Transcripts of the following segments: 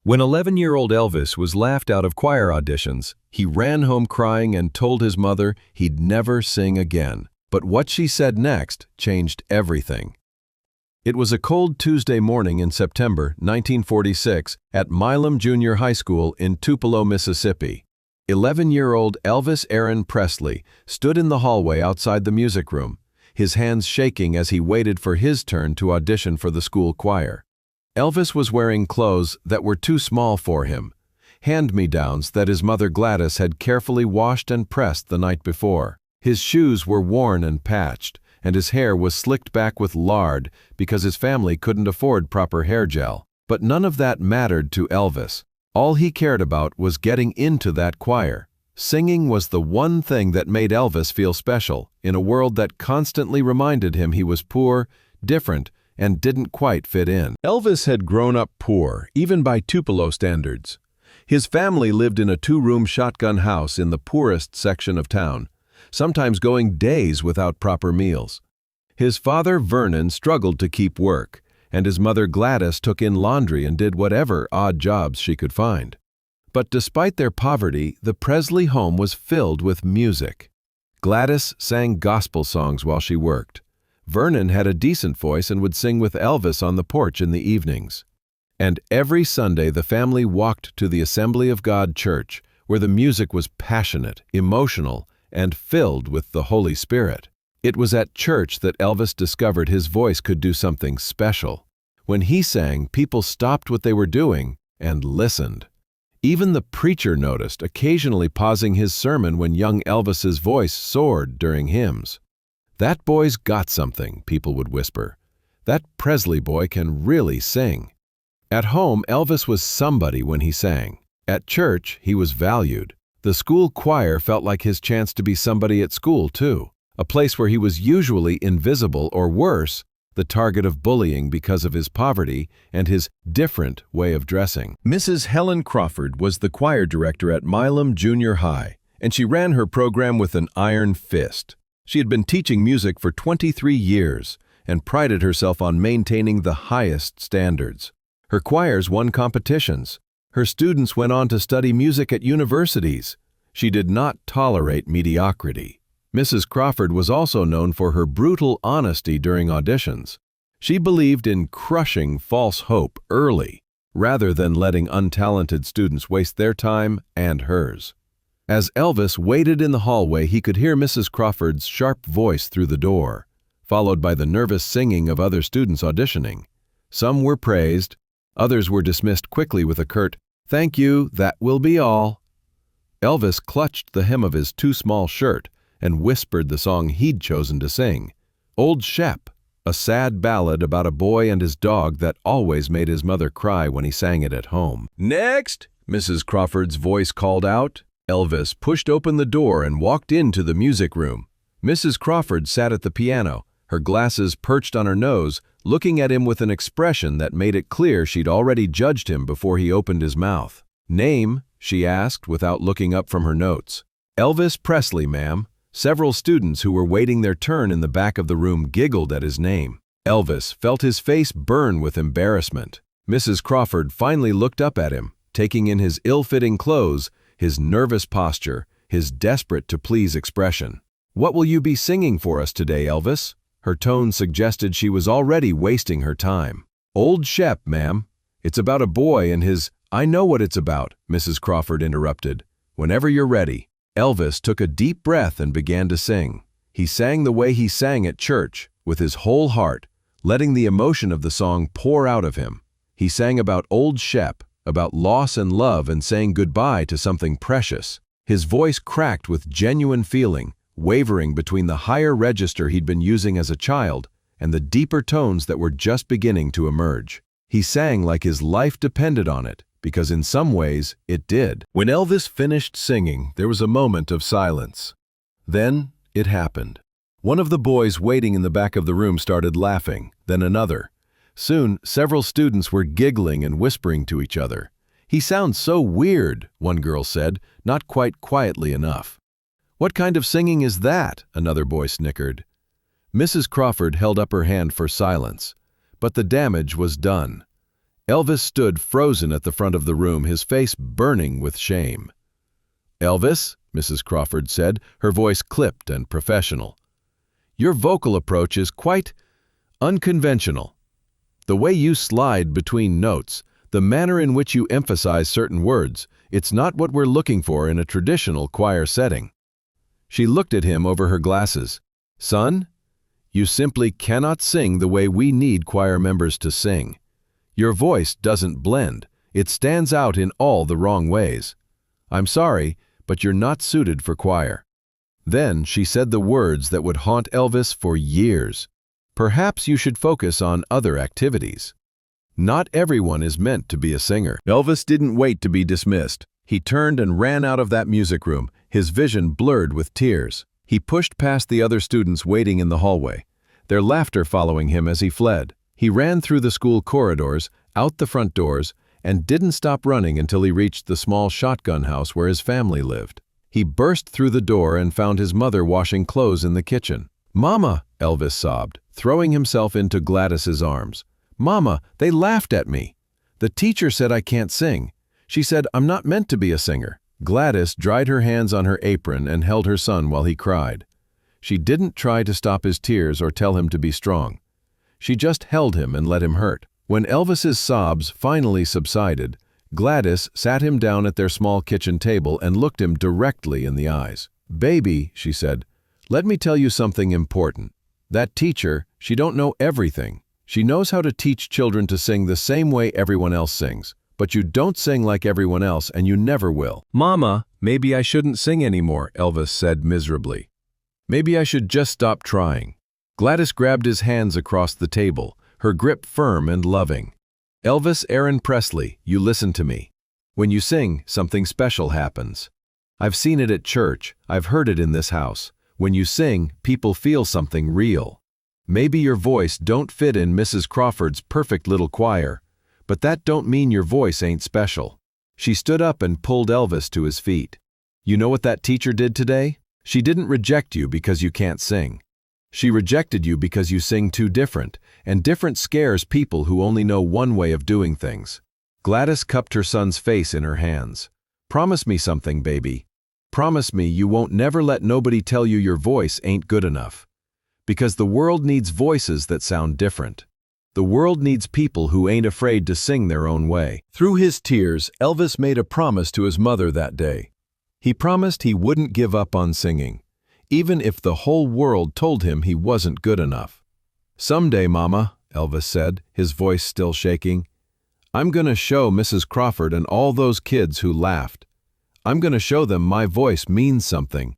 When 11-year-old Elvis was laughed out of choir auditions, he ran home crying and told his mother he'd never sing again. But what she said next changed everything. It was a cold Tuesday morning in September 1946 at Milam Junior High School in Tupelo, Mississippi. 11-year-old Elvis Aaron Presley stood in the hallway outside the music room, his hands shaking as he waited for his turn to audition for the school choir. Elvis was wearing clothes that were too small for him, hand-me-downs that his mother Gladys had carefully washed and pressed the night before. His shoes were worn and patched, and his hair was slicked back with lard because his family couldn't afford proper hair gel. But none of that mattered to Elvis. All he cared about was getting into that choir. Singing was the one thing that made Elvis feel special in a world that constantly reminded him he was poor, different, and didn't quite fit in. Elvis had grown up poor, even by Tupelo standards. His family lived in a 2-room shotgun house in the poorest section of town, sometimes going days without proper meals. His father, Vernon, struggled to keep work, and his mother, Gladys, took in laundry and did whatever odd jobs she could find. But despite their poverty, the Presley home was filled with music. Gladys sang gospel songs while she worked. Vernon had a decent voice and would sing with Elvis on the porch in the evenings. And every Sunday the family walked to the Assembly of God Church, where the music was passionate, emotional, and filled with the Holy Spirit. It was at church that Elvis discovered his voice could do something special. When he sang, people stopped what they were doing and listened. Even the preacher noticed, occasionally pausing his sermon when young Elvis's voice soared during hymns. "That boy's got something," people would whisper. "That Presley boy can really sing." At home, Elvis was somebody when he sang. At church, he was valued. The school choir felt like his chance to be somebody at school, too, a place where he was usually invisible or worse, the target of bullying because of his poverty and his different way of dressing. Mrs. Helen Crawford was the choir director at Milam Junior High, and she ran her program with an iron fist. She had been teaching music for 23 years and prided herself on maintaining the highest standards. Her choirs won competitions. Her students went on to study music at universities. She did not tolerate mediocrity. Mrs. Crawford was also known for her brutal honesty during auditions. She believed in crushing false hope early, rather than letting untalented students waste their time and hers. As Elvis waited in the hallway, he could hear Mrs. Crawford's sharp voice through the door, followed by the nervous singing of other students auditioning. Some were praised, others were dismissed quickly with a curt, "Thank you, that will be all." Elvis clutched the hem of his too small shirt and whispered the song he'd chosen to sing, Old Shep, a sad ballad about a boy and his dog that always made his mother cry when he sang it at home. "Next!" Mrs. Crawford's voice called out. Elvis pushed open the door and walked into the music room. Mrs. Crawford sat at the piano, her glasses perched on her nose, looking at him with an expression that made it clear she'd already judged him before he opened his mouth. "Name?" she asked without looking up from her notes. "Elvis Presley, ma'am." Several students who were waiting their turn in the back of the room giggled at his name. Elvis felt his face burn with embarrassment. Mrs. Crawford finally looked up at him, taking in his ill-fitting clothes, his nervous posture, his desperate-to-please expression. "What will you be singing for us today, Elvis?" Her tone suggested she was already wasting her time. "Old Shep, ma'am. It's about a boy and his—" "I know what it's about," Mrs. Crawford interrupted. "Whenever you're ready." Elvis took a deep breath and began to sing. He sang the way he sang at church, with his whole heart, letting the emotion of the song pour out of him. He sang about Old Shep, about loss and love and saying goodbye to something precious. His voice cracked with genuine feeling, wavering between the higher register he'd been using as a child and the deeper tones that were just beginning to emerge. He sang like his life depended on it, because in some ways it did. When Elvis finished singing, there was a moment of silence. Then it happened. One of the boys waiting in the back of the room started laughing, then another. Soon, several students were giggling and whispering to each other. "He sounds so weird," one girl said, not quite quietly enough. "What kind of singing is that?" another boy snickered. Mrs. Crawford held up her hand for silence, but the damage was done. Elvis stood frozen at the front of the room, his face burning with shame. "Elvis," Mrs. Crawford said, her voice clipped and professional, "your vocal approach is quite unconventional. The way you slide between notes, the manner in which you emphasize certain words, it's not what we're looking for in a traditional choir setting." She looked at him over her glasses. "Son, you simply cannot sing the way we need choir members to sing. Your voice doesn't blend. It stands out in all the wrong ways. I'm sorry, but you're not suited for choir." Then she said the words that would haunt Elvis for years. "Perhaps you should focus on other activities. Not everyone is meant to be a singer." Elvis didn't wait to be dismissed. He turned and ran out of that music room, his vision blurred with tears. He pushed past the other students waiting in the hallway, their laughter following him as he fled. He ran through the school corridors, out the front doors, and didn't stop running until he reached the small shotgun house where his family lived. He burst through the door and found his mother washing clothes in the kitchen. "Mama," Elvis sobbed, throwing himself into Gladys's arms. "Mama, they laughed at me. The teacher said I can't sing. She said I'm not meant to be a singer." Gladys dried her hands on her apron and held her son while he cried. She didn't try to stop his tears or tell him to be strong. She just held him and let him hurt. When Elvis's sobs finally subsided, Gladys sat him down at their small kitchen table and looked him directly in the eyes. "Baby," she said, "let me tell you something important. That teacher, she don't know everything. She knows how to teach children to sing the same way everyone else sings. But you don't sing like everyone else, and you never will." "Mama, maybe I shouldn't sing anymore," Elvis said miserably. "Maybe I should just stop trying." Gladys grabbed his hands across the table, her grip firm and loving. "Elvis Aaron Presley, you listen to me. When you sing, something special happens. I've seen it at church, I've heard it in this house. When you sing, people feel something real. Maybe your voice don't fit in Mrs. Crawford's perfect little choir, but that don't mean your voice ain't special." She stood up and pulled Elvis to his feet. "You know what that teacher did today? She didn't reject you because you can't sing. She rejected you because you sing too different, and different scares people who only know one way of doing things." Gladys cupped her son's face in her hands. "Promise me something, baby. Promise me you won't never let nobody tell you your voice ain't good enough. Because the world needs voices that sound different. The world needs people who ain't afraid to sing their own way." Through his tears, Elvis made a promise to his mother that day. He promised he wouldn't give up on singing, even if the whole world told him he wasn't good enough. "Someday, Mama," Elvis said, his voice still shaking, "I'm gonna show Mrs. Crawford and all those kids who laughed. I'm gonna show them my voice means something."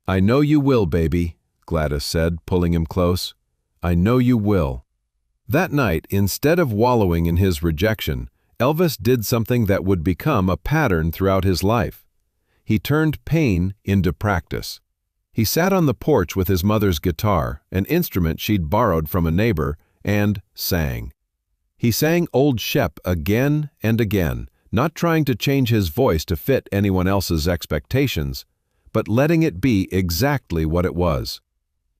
"I know you will, baby," Gladys said, pulling him close. "I know you will." That night, instead of wallowing in his rejection, Elvis did something that would become a pattern throughout his life. He turned pain into practice. He sat on the porch with his mother's guitar, an instrument she'd borrowed from a neighbor, and sang. He sang Old Shep again and again, not trying to change his voice to fit anyone else's expectations, but letting it be exactly what it was.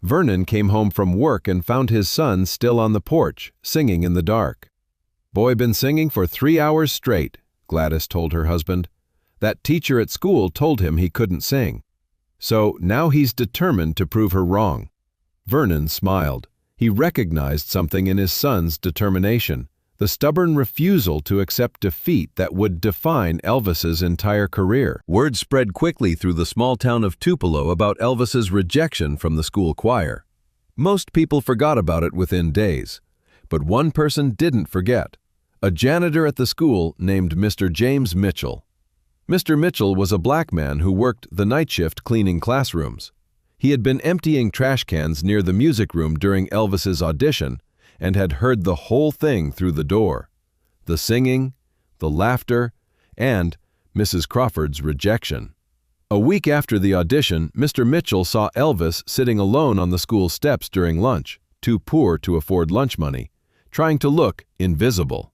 Vernon came home from work and found his son still on the porch, singing in the dark. "Boy been singing for 3 hours straight," Gladys told her husband. "That teacher at school told him he couldn't sing. So now he's determined to prove her wrong." Vernon smiled. He recognized something in his son's determination, the stubborn refusal to accept defeat that would define Elvis's entire career. Word spread quickly through the small town of Tupelo about Elvis's rejection from the school choir. Most people forgot about it within days. But one person didn't forget, a janitor at the school named Mr. James Mitchell. Mr. Mitchell was a black man who worked the night shift cleaning classrooms. He had been emptying trash cans near the music room during Elvis's audition and had heard the whole thing through the door. The singing, the laughter, and Mrs. Crawford's rejection. A week after the audition, Mr. Mitchell saw Elvis sitting alone on the school steps during lunch, too poor to afford lunch money, trying to look invisible.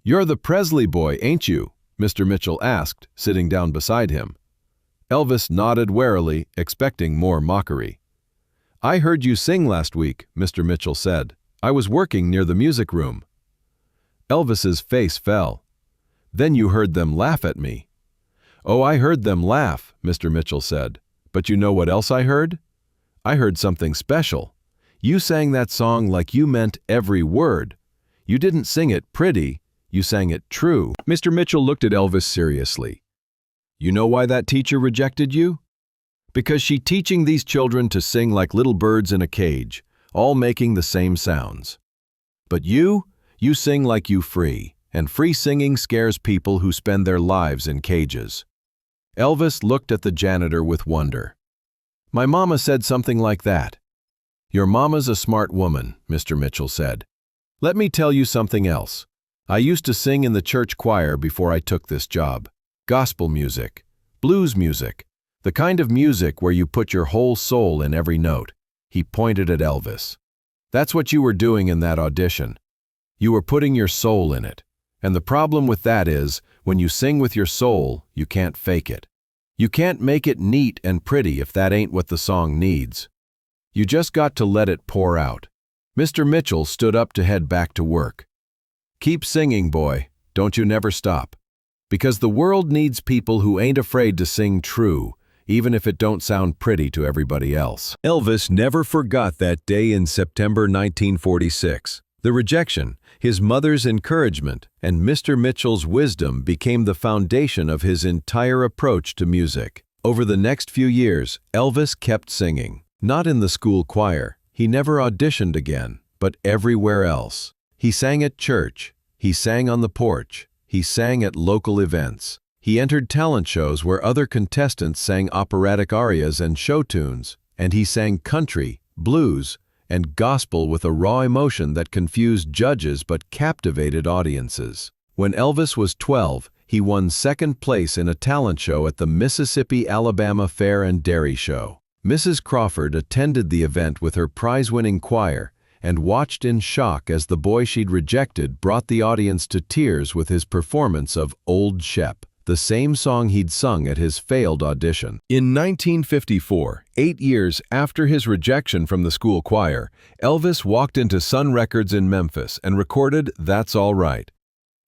"You're the Presley boy, ain't you?" Mr. Mitchell asked, sitting down beside him. Elvis nodded warily, expecting more mockery. "I heard you sing last week," Mr. Mitchell said. "I was working near the music room." Elvis's face fell. "Then you heard them laugh at me." "Oh, I heard them laugh," Mr. Mitchell said. "But you know what else I heard? I heard something special. You sang that song like you meant every word. You didn't sing it pretty, you sang it true." Mr. Mitchell looked at Elvis seriously. "You know why that teacher rejected you? Because she's teaching these children to sing like little birds in a cage, all making the same sounds. But you sing like you free, and free singing scares people who spend their lives in cages." Elvis looked at the janitor with wonder. "My mama said something like that." "Your mama's a smart woman," Mr. Mitchell said. "Let me tell you something else. I used to sing in the church choir before I took this job. Gospel music, blues music, the kind of music where you put your whole soul in every note." He pointed at Elvis. "That's what you were doing in that audition. You were putting your soul in it. And the problem with that is, when you sing with your soul, you can't fake it. You can't make it neat and pretty if that ain't what the song needs. You just got to let it pour out." Mr. Mitchell stood up to head back to work. "Keep singing, boy. Don't you never stop. Because the world needs people who ain't afraid to sing true, even if it don't sound pretty to everybody else." Elvis never forgot that day in September 1946. The rejection, his mother's encouragement, and Mr. Mitchell's wisdom became the foundation of his entire approach to music. Over the next few years, Elvis kept singing. Not in the school choir, he never auditioned again, but everywhere else. He sang at church, he sang on the porch, he sang at local events. He entered talent shows where other contestants sang operatic arias and show tunes, and he sang country, blues, and gospel with a raw emotion that confused judges but captivated audiences. When Elvis was 12, he won second place in a talent show at the Mississippi-Alabama Fair and Dairy Show. Mrs. Crawford attended the event with her prize-winning choir and watched in shock as the boy she'd rejected brought the audience to tears with his performance of Old Shep, the same song he'd sung at his failed audition. In 1954, 8 years after his rejection from the school choir, Elvis walked into Sun Records in Memphis and recorded That's All Right.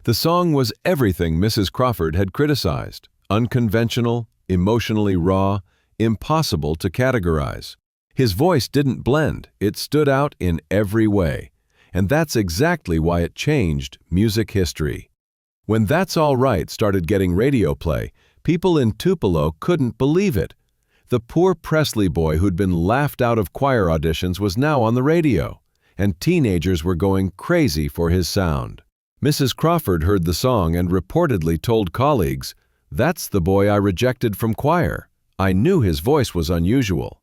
The song was everything Mrs. Crawford had criticized: unconventional, emotionally raw, impossible to categorize. His voice didn't blend, it stood out in every way. And that's exactly why it changed music history. When That's All Right started getting radio play, people in Tupelo couldn't believe it. The poor Presley boy who'd been laughed out of choir auditions was now on the radio, and teenagers were going crazy for his sound. Mrs. Crawford heard the song and reportedly told colleagues, "That's the boy I rejected from choir. I knew his voice was unusual."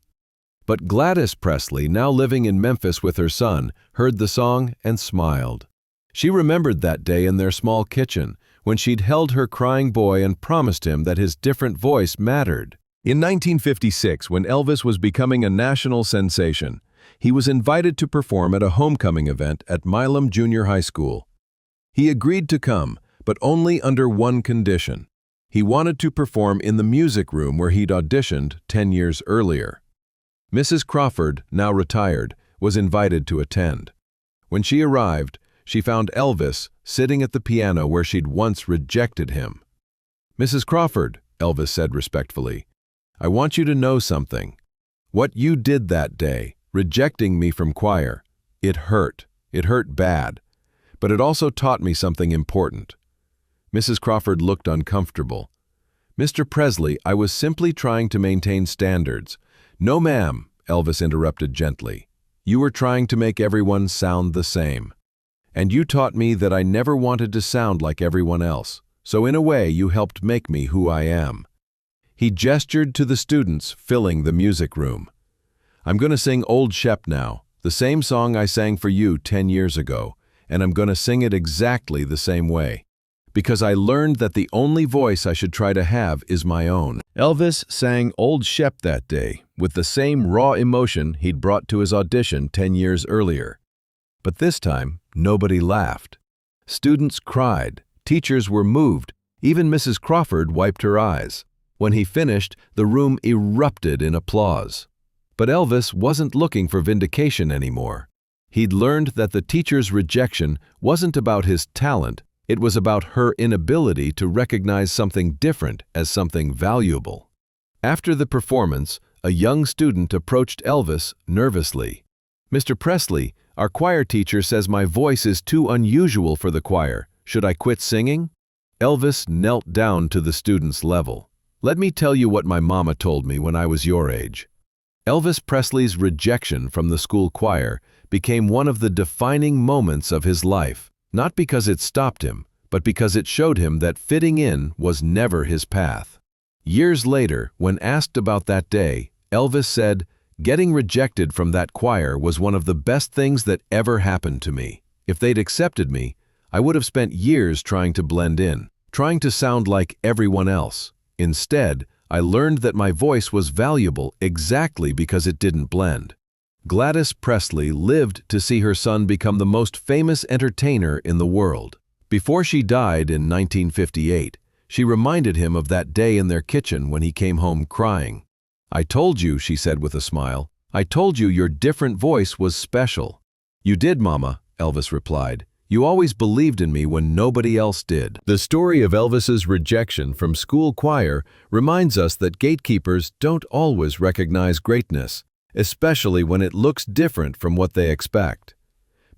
But Gladys Presley, now living in Memphis with her son, heard the song and smiled. She remembered that day in their small kitchen, when she'd held her crying boy and promised him that his different voice mattered. In 1956, when Elvis was becoming a national sensation, he was invited to perform at a homecoming event at Milam Junior High School. He agreed to come, but only under one condition. He wanted to perform in the music room where he'd auditioned 10 years earlier. Mrs. Crawford, now retired, was invited to attend. When she arrived, she found Elvis sitting at the piano where she'd once rejected him. "Mrs. Crawford," Elvis said respectfully, "I want you to know something. What you did that day, rejecting me from choir, it hurt. It hurt bad. But it also taught me something important." Mrs. Crawford looked uncomfortable. "Mr. Presley, I was simply trying to maintain standards." "No, ma'am," Elvis interrupted gently. "You were trying to make everyone sound the same. And you taught me that I never wanted to sound like everyone else, so in a way you helped make me who I am." He gestured to the students filling the music room. "I'm going to sing Old Shep now, the same song I sang for you 10 years ago, and I'm going to sing it exactly the same way. Because I learned that the only voice I should try to have is my own." Elvis sang Old Shep that day with the same raw emotion he'd brought to his audition 10 years earlier. But this time, nobody laughed. Students cried, teachers were moved, even Mrs. Crawford wiped her eyes. When he finished, the room erupted in applause. But Elvis wasn't looking for vindication anymore. He'd learned that the teacher's rejection wasn't about his talent, it was about her inability to recognize something different as something valuable. After the performance, a young student approached Elvis nervously. "Mr. Presley, our choir teacher says my voice is too unusual for the choir. Should I quit singing?" Elvis knelt down to the student's level. "Let me tell you what my mama told me when I was your age." Elvis Presley's rejection from the school choir became one of the defining moments of his life, not because it stopped him, but because it showed him that fitting in was never his path. Years later, when asked about that day, Elvis said, "Getting rejected from that choir was one of the best things that ever happened to me. If they'd accepted me, I would have spent years trying to blend in, trying to sound like everyone else. Instead, I learned that my voice was valuable exactly because it didn't blend." Gladys Presley lived to see her son become the most famous entertainer in the world. Before she died in 1958, she reminded him of that day in their kitchen when he came home crying. "I told you," she said with a smile, "I told you your different voice was special." "You did, Mama," Elvis replied. "You always believed in me when nobody else did." The story of Elvis's rejection from school choir reminds us that gatekeepers don't always recognize greatness, especially when it looks different from what they expect.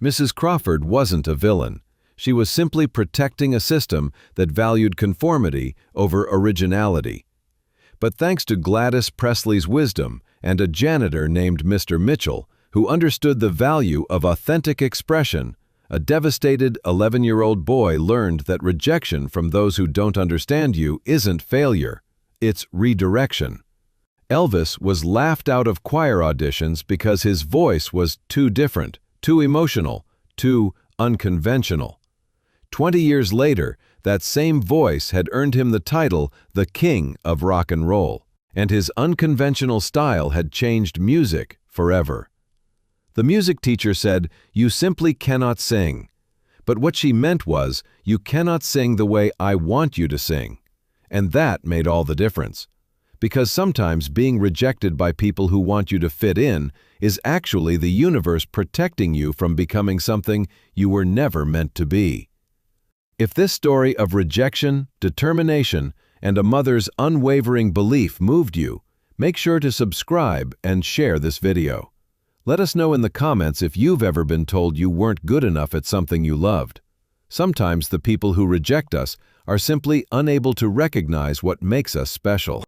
Mrs. Crawford wasn't a villain. She was simply protecting a system that valued conformity over originality. But thanks to Gladys Presley's wisdom and a janitor named Mr. Mitchell, who understood the value of authentic expression, a devastated 11-year-old boy learned that rejection from those who don't understand you isn't failure, it's redirection. Elvis was laughed out of choir auditions because his voice was too different, too emotional, too unconventional. 20 years later, that same voice had earned him the title the King of Rock and Roll, and his unconventional style had changed music forever. The music teacher said, "You simply cannot sing." But what she meant was, "You cannot sing the way I want you to sing." And that made all the difference. Because sometimes being rejected by people who want you to fit in is actually the universe protecting you from becoming something you were never meant to be. If this story of rejection, determination, and a mother's unwavering belief moved you, make sure to subscribe and share this video. Let us know in the comments if you've ever been told you weren't good enough at something you loved. Sometimes the people who reject us are simply unable to recognize what makes us special.